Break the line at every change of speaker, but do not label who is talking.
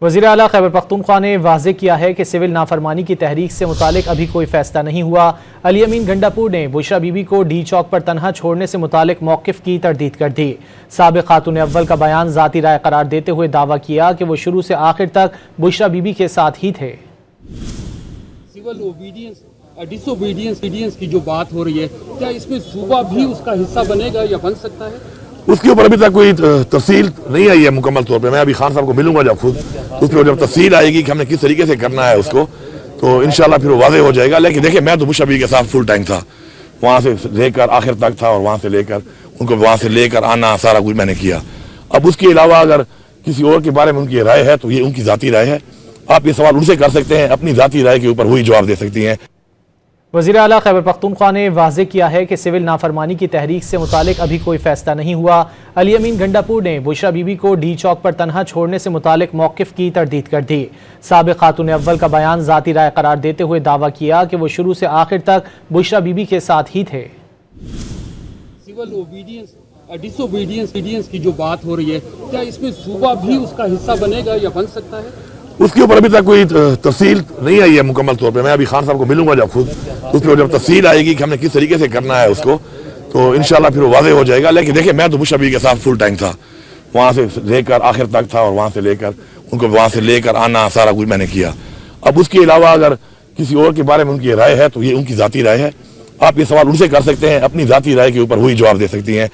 वज़ीर आला खैबर पख्तूनख्वा ने वाज़ेह किया है कि सिविल नाफरमानी की तहरीक से मुतालिक अभी कोई फैसला नहीं हुआ। अली अमीन गंडापुर ने बुशरा बीबी को डी चौक पर तनहा छोड़ने से मुतालिक मौक़िफ़ की तरदीद कर दी। साबिक़ खातून अव्वल का बयान ज़ाती राय करार देते हुए दावा किया कि वो शुरू से आखिर तक बुशरा बीबी के साथ ही थे।
सिविल ओबीडियंस डिसोबीडियंस की जो बात हो रही है, क्या इसमें सूबा भी उसका हिस्सा बनेगा या बन सकता है?
उसके ऊपर अभी तक कोई तफसील नहीं आई है मुकम्मल तौर पे। मैं अभी खान साहब को मिलूंगा जब खुद, उस पर जब तफसील आएगी कि हमने किस तरीके से करना है उसको, तो इंशाल्लाह फिर वो वाज़ेह हो जाएगा। लेकिन देखिए, मैं तो बुशरा बीबी के साथ फुल टाइम था, वहाँ से लेकर आखिर तक था और वहाँ से लेकर उनको वहाँ से लेकर आना सारा कुछ मैंने किया। अब उसके अलावा अगर किसी और के बारे में उनकी राय है तो ये उनकी ज़ाती राय है। आप ये सवाल उनसे कर सकते हैं, अपनी ज़ाती राय के ऊपर वही जवाब दे सकती हैं।
वज़ीर आला खैबर पख्तूनख्वा ने वाज़ेह किया है कि सिविल नाफरमानी की तहरीक से मुतालिक अभी कोई फैसला नहीं हुआ। अली अमीन गंडापुर ने बुशरा बीबी को डी चौक पर तनहा छोड़ने से मुतालिक मौक़िफ़ की तरदीद कर दी। साबिक़ खातून अव्वल का बयान ज़ाती राय करार देते हुए दावा किया कि वो शुरू से आखिर तक बुशरा बीबी के साथ ही थे।
सिविल ओबीडियंस डिसोबीडियंस की जो बात हो रही है, क्या इसमें सूबा भी उसका हिस्सा बनेगा या बन सकता है?
उसके ऊपर अभी तक कोई तफसील नहीं आई है मुकम्मल तौर पे। मैं अभी खान साहब को मिलूंगा जब खुद, उस पर जब तफसील आएगी कि हमने किस तरीके से करना है उसको, तो इंशाल्लाह फिर वो वाज़ेह हो जाएगा। लेकिन देखिए, मैं तो बुशरा बीबी के साथ फुल टाइम था, वहाँ से लेकर आखिर तक था और वहाँ से लेकर उनको वहाँ से लेकर आना सारा कुछ मैंने किया। अब उसके अलावा अगर किसी और के बारे में उनकी राय है तो ये उनकी ज़ाती राय है। आप ये सवाल उनसे कर सकते हैं, अपनी ज़ाती राय के ऊपर वही जवाब दे सकती हैं।